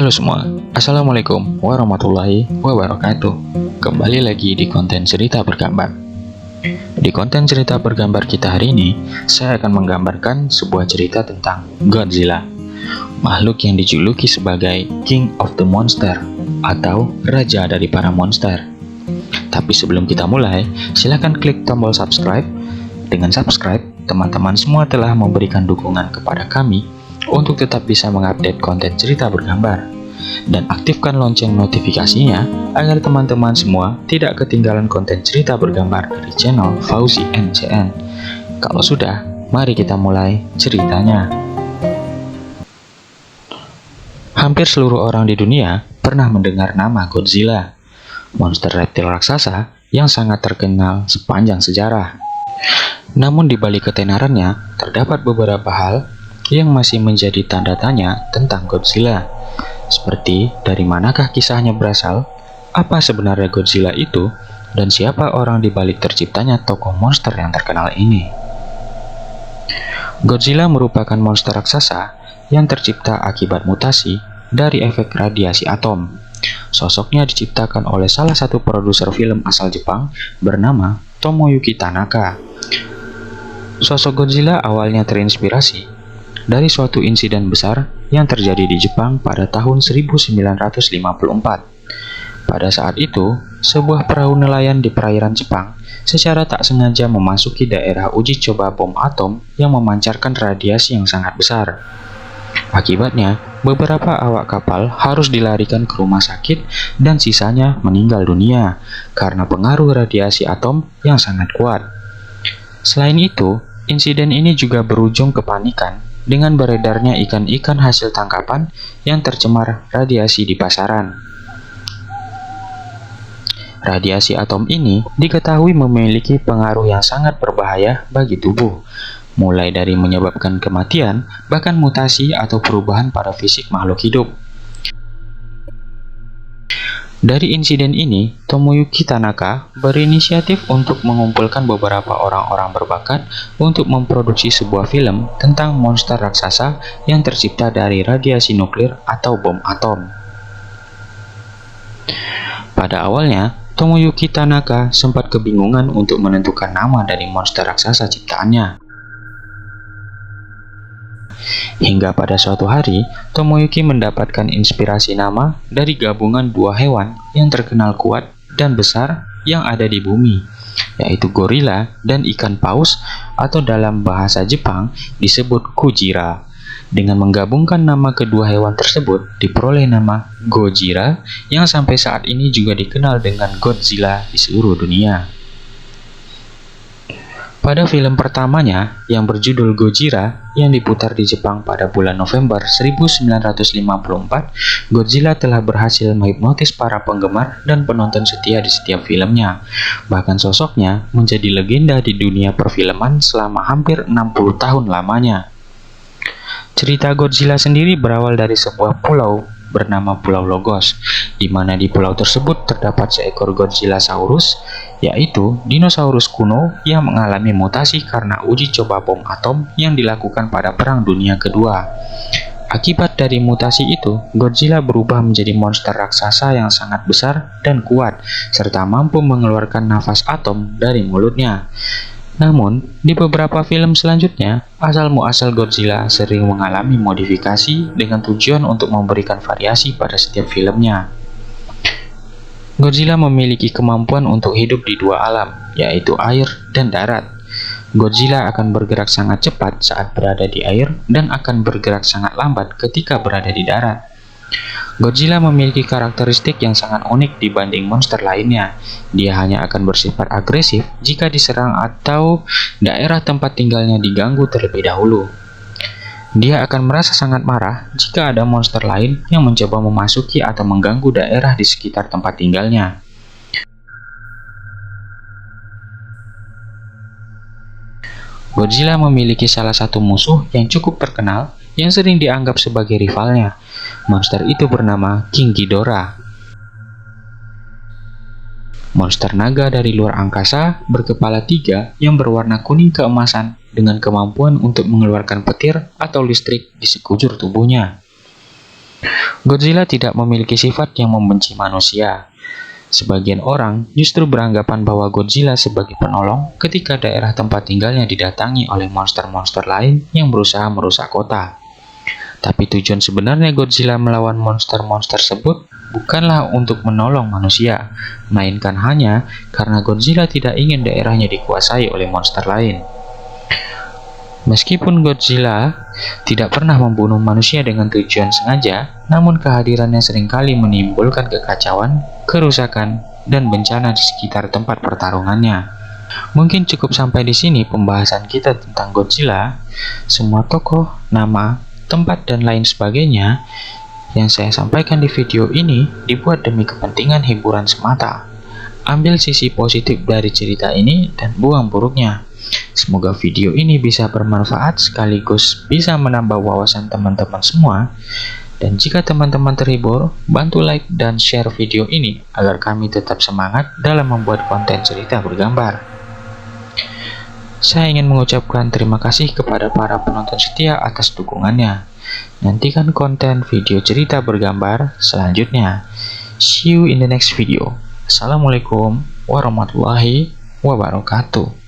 Halo semua, Assalamualaikum warahmatullahi wabarakatuh. Kembali lagi di konten cerita bergambar. Di konten cerita bergambar kita hari ini, saya akan menggambarkan sebuah cerita tentang Godzilla, makhluk yang dijuluki sebagai King of the Monster atau Raja dari para monster. Tapi sebelum kita mulai, silakan klik tombol subscribe. Dengan subscribe, teman-teman semua telah memberikan dukungan kepada kami untuk tetap bisa mengupdate konten cerita bergambar, dan aktifkan lonceng notifikasinya agar teman-teman semua tidak ketinggalan konten cerita bergambar dari channel Fauzi NCN. Kalau sudah, mari kita mulai ceritanya. Hampir seluruh orang di dunia pernah mendengar nama Godzilla, monster reptil raksasa yang sangat terkenal sepanjang sejarah. Namun di balik ketenarannya, terdapat beberapa hal yang masih menjadi tanda tanya tentang Godzilla. Seperti dari manakah kisahnya berasal, apa sebenarnya Godzilla itu, dan siapa orang di balik terciptanya tokoh monster yang terkenal ini. Godzilla merupakan monster raksasa yang tercipta akibat mutasi dari efek radiasi atom. Sosoknya diciptakan oleh salah satu produser film asal Jepang bernama Tomoyuki Tanaka. Sosok Godzilla awalnya terinspirasi dari suatu insiden besar yang terjadi di Jepang pada tahun 1954. Pada saat itu, sebuah perahu nelayan di perairan Jepang secara tak sengaja memasuki daerah uji coba bom atom yang memancarkan radiasi yang sangat besar. Akibatnya, beberapa awak kapal harus dilarikan ke rumah sakit dan sisanya meninggal dunia karena pengaruh radiasi atom yang sangat kuat. Selain itu, insiden ini juga berujung kepanikan dengan beredarnya ikan-ikan hasil tangkapan yang tercemar radiasi di pasaran. Radiasi atom ini diketahui memiliki pengaruh yang sangat berbahaya bagi tubuh, mulai dari menyebabkan kematian, bahkan mutasi atau perubahan pada fisik makhluk hidup. Dari insiden ini, Tomoyuki Tanaka berinisiatif untuk mengumpulkan beberapa orang-orang berbakat untuk memproduksi sebuah film tentang monster raksasa yang tercipta dari radiasi nuklir atau bom atom. Pada awalnya, Tomoyuki Tanaka sempat kebingungan untuk menentukan nama dari monster raksasa ciptaannya. Hingga pada suatu hari, Tomoyuki mendapatkan inspirasi nama dari gabungan dua hewan yang terkenal kuat dan besar yang ada di bumi, yaitu gorila dan ikan paus, atau dalam bahasa Jepang disebut Kujira. Dengan menggabungkan nama kedua hewan tersebut, diperoleh nama Gojira yang sampai saat ini juga dikenal dengan Godzilla di seluruh dunia. Pada film pertamanya yang berjudul Gojira yang diputar di Jepang pada bulan November 1954, Godzilla telah berhasil menghipnotis para penggemar dan penonton setia di setiap filmnya. Bahkan sosoknya menjadi legenda di dunia perfilman selama hampir 60 tahun lamanya. Cerita Godzilla sendiri berawal dari sebuah pulau bernama Pulau Logos, di mana di pulau tersebut terdapat seekor Godzillasaurus, yaitu dinosaurus kuno yang mengalami mutasi karena uji coba bom atom yang dilakukan pada Perang Dunia Kedua. Akibat dari mutasi itu, Godzilla berubah menjadi monster raksasa yang sangat besar dan kuat, serta mampu mengeluarkan nafas atom dari mulutnya. Namun, di beberapa film selanjutnya, asal-muasal Godzilla sering mengalami modifikasi dengan tujuan untuk memberikan variasi pada setiap filmnya. Godzilla memiliki kemampuan untuk hidup di dua alam, yaitu air dan darat. Godzilla akan bergerak sangat cepat saat berada di air dan akan bergerak sangat lambat ketika berada di darat. Godzilla memiliki karakteristik yang sangat unik dibanding monster lainnya. Dia hanya akan bersifat agresif jika diserang atau daerah tempat tinggalnya diganggu terlebih dahulu. Dia akan merasa sangat marah jika ada monster lain yang mencoba memasuki atau mengganggu daerah di sekitar tempat tinggalnya. Godzilla memiliki salah satu musuh yang cukup terkenal yang sering dianggap sebagai rivalnya. Monster itu bernama King Ghidorah. Monster naga dari luar angkasa berkepala 3 yang berwarna kuning keemasan dengan kemampuan untuk mengeluarkan petir atau listrik di sekujur tubuhnya. Godzilla tidak memiliki sifat yang membenci manusia. Sebagian orang justru beranggapan bahwa Godzilla sebagai penolong ketika daerah tempat tinggalnya didatangi oleh monster-monster lain yang berusaha merusak kota. Tapi tujuan sebenarnya Godzilla melawan monster-monster tersebut bukanlah untuk menolong manusia, melainkan hanya karena Godzilla tidak ingin daerahnya dikuasai oleh monster lain. Meskipun Godzilla tidak pernah membunuh manusia dengan tujuan sengaja, namun kehadirannya seringkali menimbulkan kekacauan, kerusakan, dan bencana di sekitar tempat pertarungannya. Mungkin cukup sampai di sini pembahasan kita tentang Godzilla. Semua tokoh, nama, tempat, dan lain sebagainya yang saya sampaikan di video ini dibuat demi kepentingan hiburan semata. Ambil sisi positif dari cerita ini dan buang buruknya. Semoga video ini bisa bermanfaat sekaligus bisa menambah wawasan teman-teman semua. Dan jika teman-teman terhibur, bantu like dan share video ini agar kami tetap semangat dalam membuat konten cerita bergambar. Saya ingin mengucapkan terima kasih kepada para penonton setia atas dukungannya. Nantikan konten video cerita bergambar selanjutnya. See you in the next video. Assalamualaikum warahmatullahi wabarakatuh.